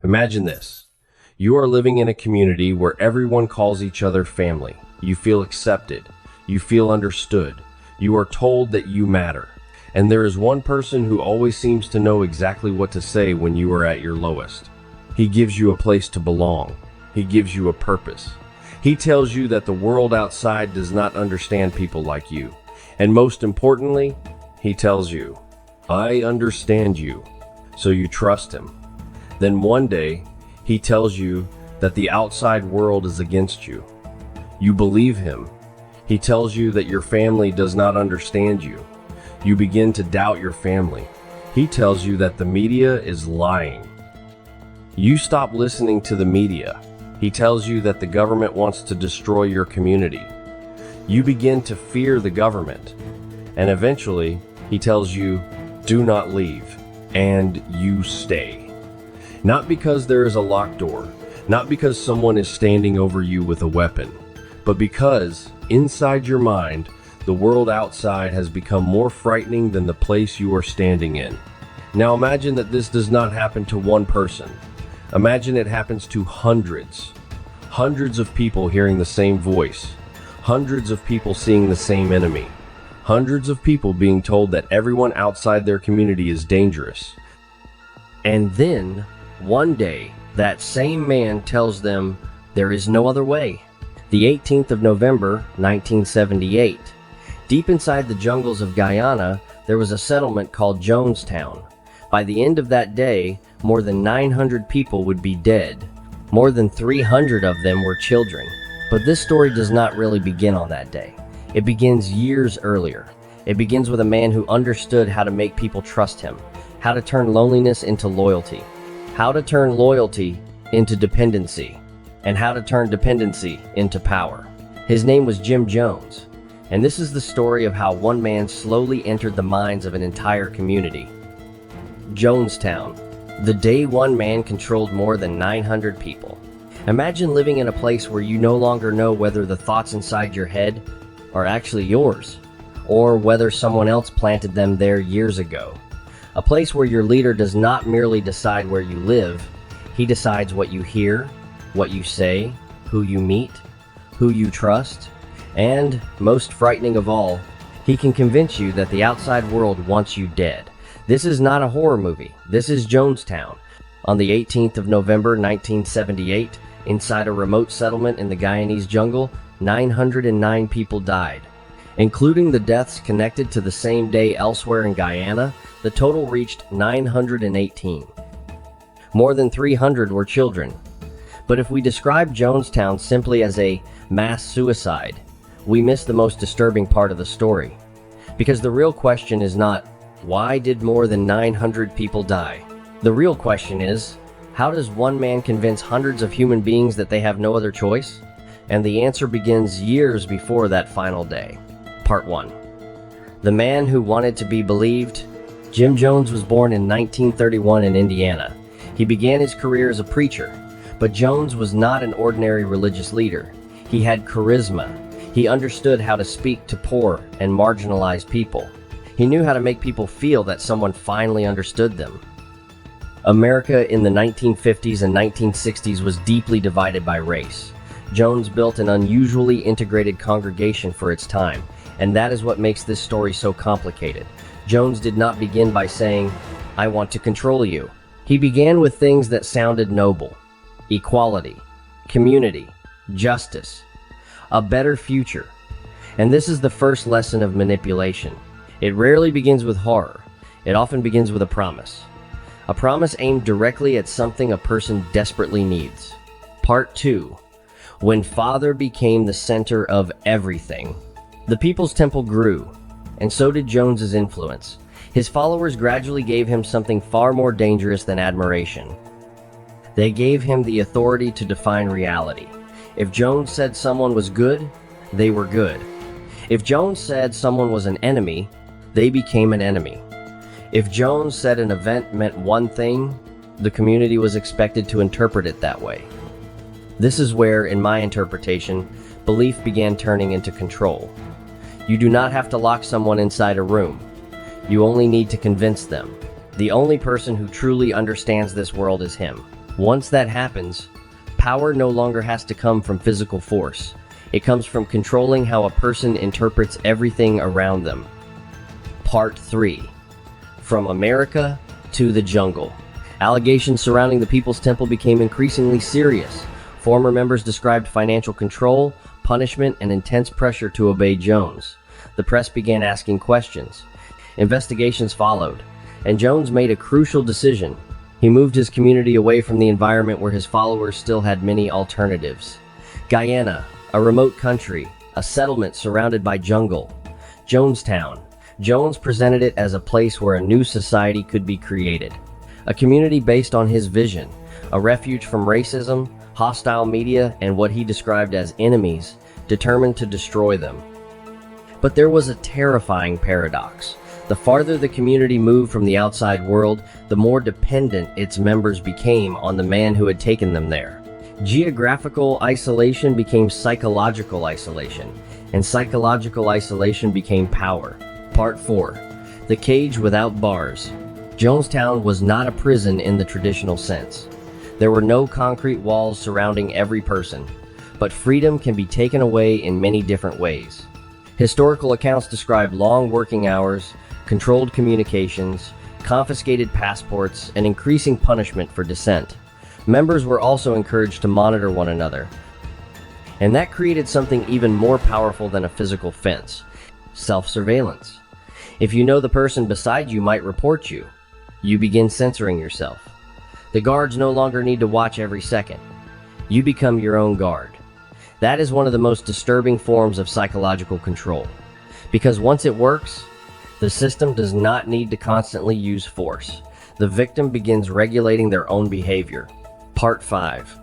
Imagine this. You are living in a community where everyone calls each other family. You feel accepted. You feel understood. You are told that you matter. And there is one person who always seems to know exactly what to say when you are at your lowest. He gives you a place to belong. He gives you a purpose. He tells you that the world outside does not understand people like you. And most importantly, he tells you, I understand you. So you trust him. Then one day, he tells you that the outside world is against you. You believe him. He tells you that your family does not understand you. You begin to doubt your family. He tells you that the media is lying. You stop listening to the media. He tells you that the government wants to destroy your community. You begin to fear the government. And eventually, he tells you, do not leave. And you stay. Not because there is a locked door, not because someone is standing over you with a weapon, but because, inside your mind, the world outside has become more frightening than the place you are standing in. Now imagine that this does not happen to one person. Imagine it happens to hundreds. Hundreds of people hearing the same voice. Hundreds of people seeing the same enemy. Hundreds of people being told that everyone outside their community is dangerous. And then, one day, that same man tells them there is no other way. The 18th of November, 1978. Deep inside the jungles of Guyana, there was a settlement called Jonestown. By the end of that day, more than 900 people would be dead. More than 300 of them were children. But this story does not really begin on that day. It begins years earlier. It begins with a man who understood how to make people trust him, how to turn loneliness into loyalty, how to turn loyalty into dependency, and how to turn dependency into power. His name was Jim Jones, and this is the story of how one man slowly entered the minds of an entire community. Jonestown, the day one man controlled more than 900 people. Imagine living in a place where you no longer know whether the thoughts inside your head are actually yours, or whether someone else planted them there years ago. A place where your leader does not merely decide where you live, he decides what you hear, what you say, who you meet, who you trust, and, most frightening of all, he can convince you that the outside world wants you dead. This is not a horror movie. This is Jonestown. On the 18th of November, 1978, inside a remote settlement in the Guyanese jungle, 909 people died. Including the deaths connected to the same day elsewhere in Guyana, the total reached 918. More than 300 were children. But if we describe Jonestown simply as a mass suicide, we miss the most disturbing part of the story. Because the real question is not, why did more than 900 people die? The real question is, how does one man convince hundreds of human beings that they have no other choice? And the answer begins years before that final day. Part 1. The man who wanted to be believed. Jim Jones was born in 1931 in Indiana. He began his career as a preacher, but Jones was not an ordinary religious leader. He had charisma. He understood how to speak to poor and marginalized people. He knew how to make people feel that someone finally understood them. America in the 1950s and 1960s was deeply divided by race. Jones built an unusually integrated congregation for its time, and that is what makes this story so complicated. Jones did not begin by saying, I want to control you. He began with things that sounded noble: equality, community, justice, a better future. And this is the first lesson of manipulation. It rarely begins with horror. It often begins with a promise. A promise aimed directly at something a person desperately needs. Part 2. When Father became the center of everything. The People's Temple grew, and so did Jones's influence. His followers gradually gave him something far more dangerous than admiration. They gave him the authority to define reality. If Jones said someone was good, they were good. If Jones said someone was an enemy, they became an enemy. If Jones said an event meant one thing, the community was expected to interpret it that way. This is where, in my interpretation, belief began turning into control. You do not have to lock someone inside a room. You only need to convince them. The only person who truly understands this world is him. Once that happens, power no longer has to come from physical force. It comes from controlling how a person interprets everything around them. Part 3. From America to the jungle. Allegations surrounding the People's Temple became increasingly serious. Former members described financial control, punishment, and intense pressure to obey Jones. The press began asking questions. Investigations followed, and Jones made a crucial decision. He moved his community away from the environment where his followers still had many alternatives. Guyana, a remote country, a settlement surrounded by jungle. Jonestown. Jones presented it as a place where a new society could be created. A community based on his vision, a refuge from racism, hostile media, and what he described as enemies, determined to destroy them. But there was a terrifying paradox. The farther the community moved from the outside world, the more dependent its members became on the man who had taken them there. Geographical isolation became psychological isolation, and psychological isolation became power. Part 4. The cage without bars. Jonestown was not a prison in the traditional sense. There were no concrete walls surrounding every person, but freedom can be taken away in many different ways. Historical accounts describe long working hours, controlled communications, confiscated passports, and increasing punishment for dissent. Members were also encouraged to monitor one another. And that created something even more powerful than a physical fence: self-surveillance. If you know the person beside you might report you, you begin censoring yourself. The guards no longer need to watch every second. You become your own guard. That is one of the most disturbing forms of psychological control. Because once it works, the system does not need to constantly use force. The victim begins regulating their own behavior. Part 5.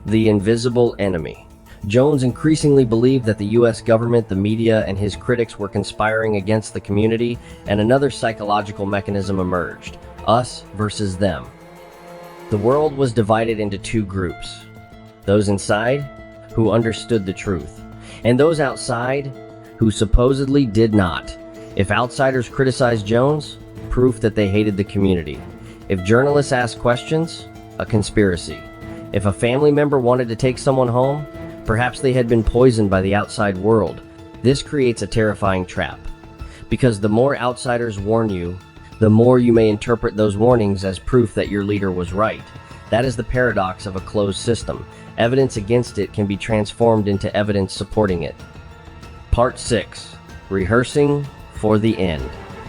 The invisible enemy. Jones increasingly believed that the U.S. government, the media, and his critics were conspiring against the community, and another psychological mechanism emerged: us versus them. The world was divided into two groups: those inside, who understood the truth, and those outside, who supposedly did not. If outsiders criticized Jones, proof that they hated the community. If journalists asked questions, a conspiracy. If a family member wanted to take someone home, perhaps they had been poisoned by the outside world. This creates a terrifying trap, because the more outsiders warn you, the more you may interpret those warnings as proof that your leader was right. That is the paradox of a closed system. Evidence against it can be transformed into evidence supporting it. Part 6. Rehearsing for the end.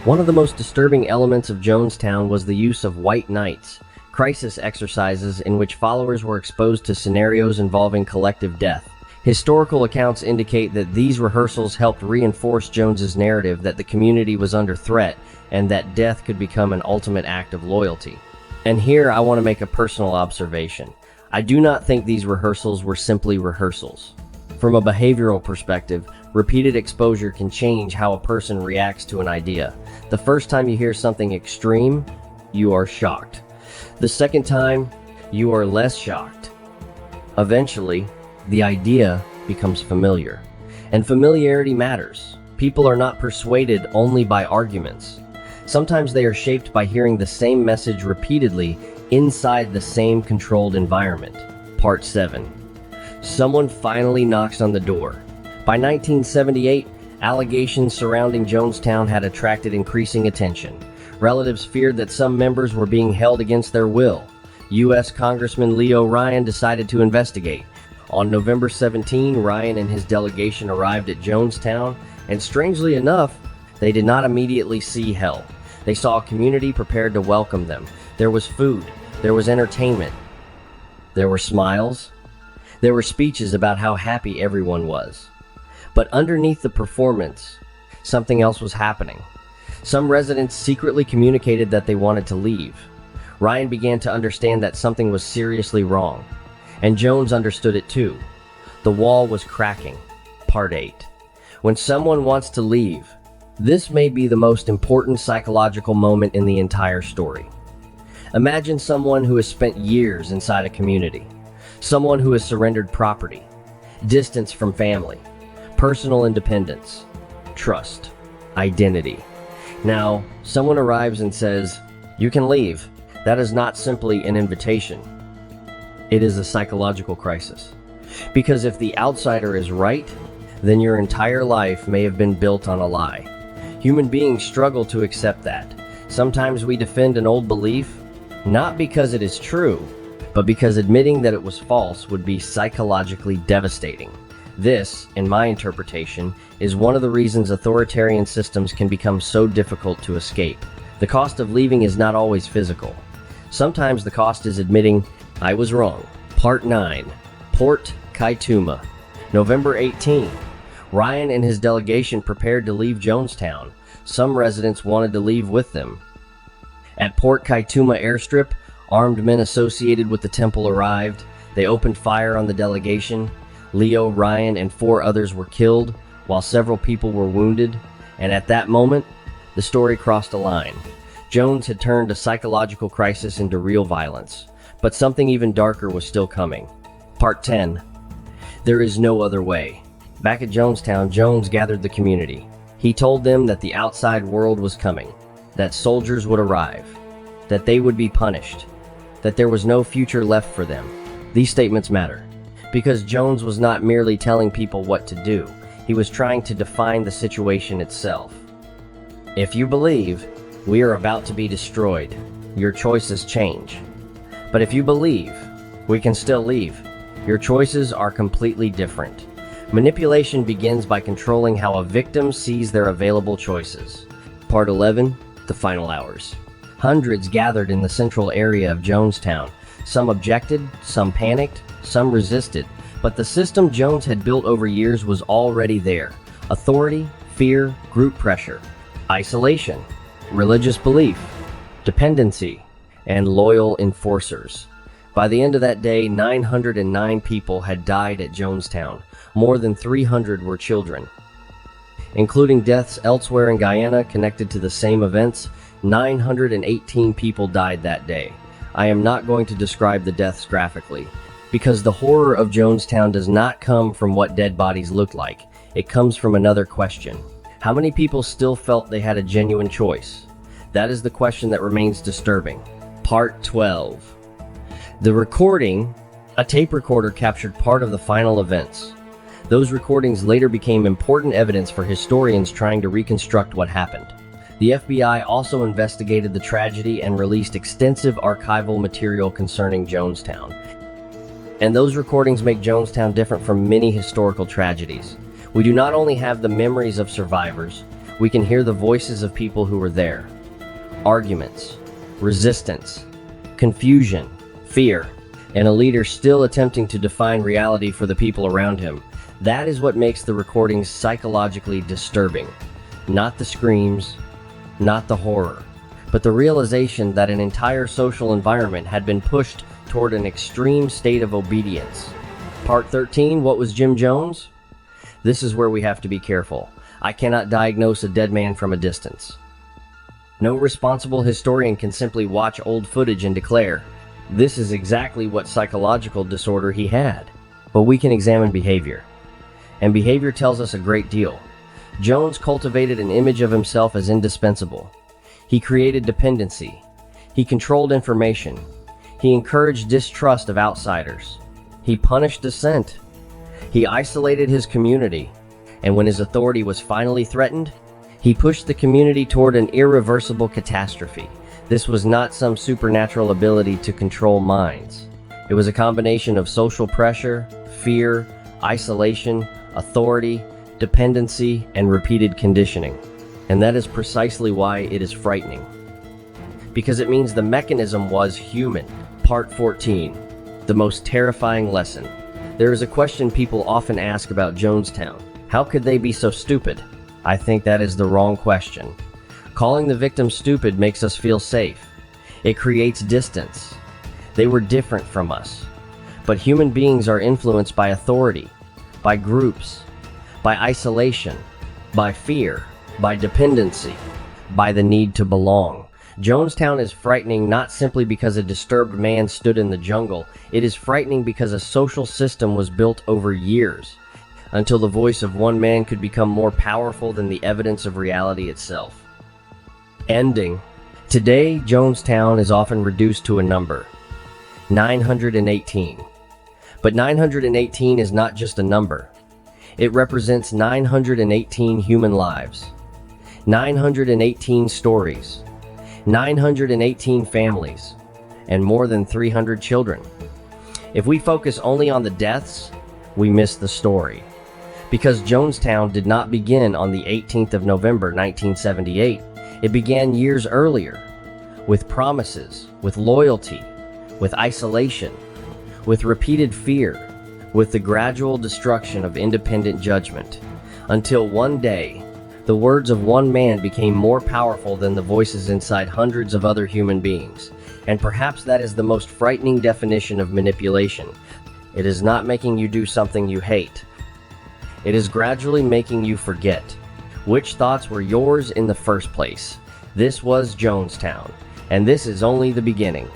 One of the most disturbing elements of Jonestown was the use of white nights, crisis exercises in which followers were exposed to scenarios involving collective death. Historical accounts indicate that these rehearsals helped reinforce Jones's narrative that the community was under threat and that death could become an ultimate act of loyalty. And here I want to make a personal observation. I do not think these rehearsals were simply rehearsals. From a behavioral perspective, repeated exposure can change how a person reacts to an idea. The first time you hear something extreme, you are shocked. The second time, you are less shocked. Eventually, the idea becomes familiar. And familiarity matters. People are not persuaded only by arguments. Sometimes they are shaped by hearing the same message repeatedly inside the same controlled environment. Part 7. Someone finally knocks on the door. By 1978, allegations surrounding Jonestown had attracted increasing attention. Relatives feared that some members were being held against their will. U.S. Congressman Leo Ryan decided to investigate. On November 17, Ryan and his delegation arrived at Jonestown, and strangely enough, they did not immediately see hell. They saw a community prepared to welcome them. There was food, there was entertainment, there were smiles, there were speeches about how happy everyone was. But underneath the performance, something else was happening. Some residents secretly communicated that they wanted to leave. Ryan began to understand that something was seriously wrong, and Jones understood it too. The wall was cracking. Part 8. When someone wants to leave, this may be the most important psychological moment in the entire story. Imagine someone who has spent years inside a community, someone who has surrendered property, distance from family, personal independence, trust, identity. Now, someone arrives and says, "You can leave." That is not simply an invitation. It is a psychological crisis. Because if the outsider is right, then your entire life may have been built on a lie. Human beings struggle to accept that. Sometimes we defend an old belief, not because it is true, but because admitting that it was false would be psychologically devastating. This, in my interpretation, is one of the reasons authoritarian systems can become so difficult to escape. The cost of leaving is not always physical. Sometimes the cost is admitting, I was wrong. Part 9. Port Kaituma. November 18. Ryan and his delegation prepared to leave Jonestown. Some residents wanted to leave with them. At Port Kaituma airstrip, armed men associated with the temple arrived. They opened fire on the delegation. Leo, Ryan, and 4 others were killed, while several people were wounded. And at that moment, the story crossed a line. Jones had turned a psychological crisis into real violence. But something even darker was still coming. Part 10. There is no other way. Back at Jonestown, Jones gathered the community. He told them that the outside world was coming, that soldiers would arrive, that they would be punished, that there was no future left for them. These statements matter, because Jones was not merely telling people what to do, he was trying to define the situation itself. If you believe, we are about to be destroyed, your choices change. But if you believe, we can still leave, your choices are completely different. Manipulation begins by controlling how a victim sees their available choices. Part 11. The final hours. Hundreds gathered in the central area of Jonestown. Some objected, some panicked, some resisted. But the system Jones had built over years was already there. Authority, fear, group pressure, isolation, religious belief, dependency, and loyal enforcers. By the end of that day, 909 people had died at Jonestown. More than 300 were children. Including deaths elsewhere in Guyana connected to the same events, 918 people died that day. I am not going to describe the deaths graphically, because the horror of Jonestown does not come from what dead bodies looked like. It comes from another question. How many people still felt they had a genuine choice? That is the question that remains disturbing. Part 12. The recording, a tape recorder, captured part of the final events. Those recordings later became important evidence for historians trying to reconstruct what happened. The FBI also investigated the tragedy and released extensive archival material concerning Jonestown. And those recordings make Jonestown different from many historical tragedies. We do not only have the memories of survivors, we can hear the voices of people who were there. Arguments, resistance, confusion, fear, and a leader still attempting to define reality for the people around him. That is what makes the recordings psychologically disturbing. Not the screams, not the horror, but the realization that an entire social environment had been pushed toward an extreme state of obedience. Part 13, what was Jim Jones? This is where we have to be careful. I cannot diagnose a dead man from a distance. No responsible historian can simply watch old footage and declare, this is exactly what psychological disorder he had. But we can examine behavior. And behavior tells us a great deal. Jones cultivated an image of himself as indispensable. He created dependency. He controlled information. He encouraged distrust of outsiders. He punished dissent. He isolated his community. And when his authority was finally threatened, he pushed the community toward an irreversible catastrophe. This was not some supernatural ability to control minds. It was a combination of social pressure, fear, isolation, authority, dependency, and repeated conditioning. And that is precisely why it is frightening. Because it means the mechanism was human. Part 14. The most terrifying lesson. There is a question people often ask about Jonestown. How could they be so stupid? I think that is the wrong question. Calling the victim stupid makes us feel safe. It creates distance. They were different from us. But human beings are influenced by authority, by groups, by isolation, by fear, by dependency, by the need to belong. Jonestown is frightening not simply because a disturbed man stood in the jungle. It is frightening because a social system was built over years, until the voice of one man could become more powerful than the evidence of reality itself. Ending. Today, Jonestown is often reduced to a number. 918. But 918 is not just a number. It represents 918 human lives, 918 stories, 918 families, and more than 300 children. If we focus only on the deaths, we miss the story. Because Jonestown did not begin on the 18th of November 1978. It began years earlier, with promises, with loyalty, with isolation, with repeated fear, with the gradual destruction of independent judgment, until one day, the words of one man became more powerful than the voices inside hundreds of other human beings. And perhaps that is the most frightening definition of manipulation. It is not making you do something you hate. It is gradually making you forget which thoughts were yours in the first place. This was Jonestown, and this is only the beginning.